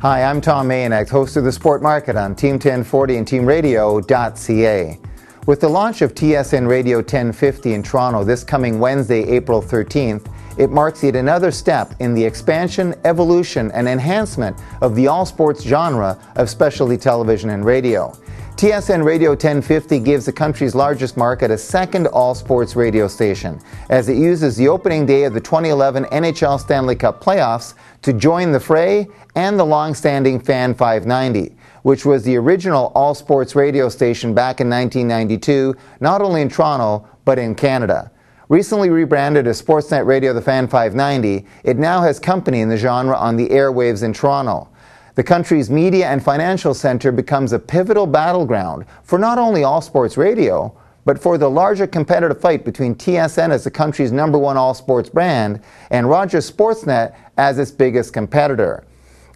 Hi, I'm Tom Mayenknecht, host of The Sport Market on Team 1040 and teamradio.ca. With the launch of TSN Radio 1050 in Toronto this coming Wednesday, April 13th, it marks yet another step in the expansion, evolution, and enhancement of the all-sports genre of specialty television and radio. TSN Radio 1050 gives the country's largest market a second all-sports radio station, as it uses the opening day of the 2011 NHL Stanley Cup playoffs to join the fray and the long-standing Fan 590, which was the original all-sports radio station back in 1992, not only in Toronto, but in Canada. Recently rebranded as Sportsnet Radio The Fan 590, it now has company in the genre on the airwaves in Toronto. The country's media and financial center becomes a pivotal battleground for not only all-sports radio, but for the larger competitive fight between TSN as the country's #1 all-sports brand and Rogers Sportsnet as its biggest competitor.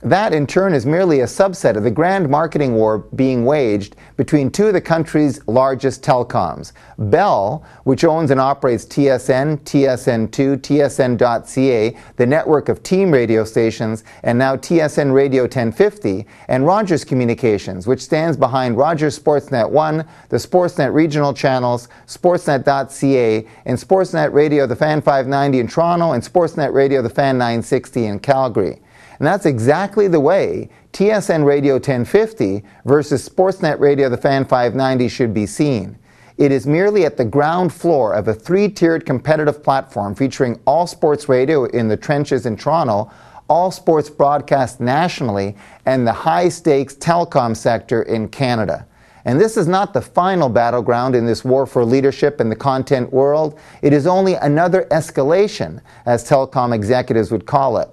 That, in turn, is merely a subset of the grand marketing war being waged between two of the country's largest telecoms. Bell, which owns and operates TSN, TSN2, TSN.ca, the network of team radio stations, and now TSN Radio 1050, and Rogers Communications, which stands behind Rogers Sportsnet 1, the Sportsnet regional channels, Sportsnet.ca, and Sportsnet Radio The Fan 590 in Toronto, and Sportsnet Radio The Fan 960 in Calgary. And that's exactly the way TSN Radio 1050 versus Sportsnet Radio The Fan 590 should be seen. It is merely at the ground floor of a three-tiered competitive platform featuring all sports radio in the trenches in Toronto, all sports broadcast nationally, and the high-stakes telecom sector in Canada. And this is not the final battleground in this war for leadership in the content world. It is only another escalation, as telecom executives would call it.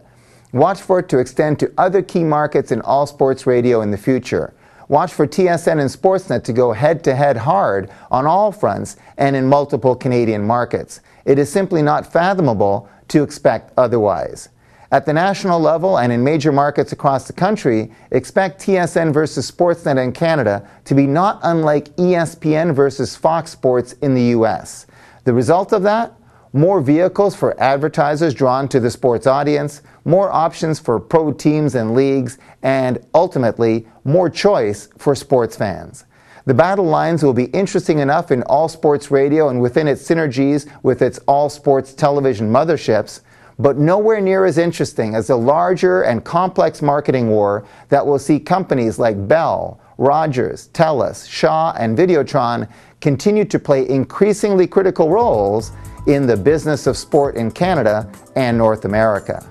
Watch for it to extend to other key markets in all sports radio in the future. Watch for TSN and Sportsnet to go head-to-head hard on all fronts and in multiple Canadian markets. It is simply not fathomable to expect otherwise. At the national level and in major markets across the country, expect TSN versus Sportsnet in Canada to be not unlike ESPN versus Fox Sports in the US. The result of that? More vehicles for advertisers drawn to the sports audience, more options for pro teams and leagues, and ultimately, more choice for sports fans. The battle lines will be interesting enough in all sports radio and within its synergies with its all sports television motherships, but nowhere near as interesting as the larger and complex marketing war that will see companies like Bell, Rogers, TELUS, Shaw, and Videotron continue to play increasingly critical roles in the business of sport in Canada and North America.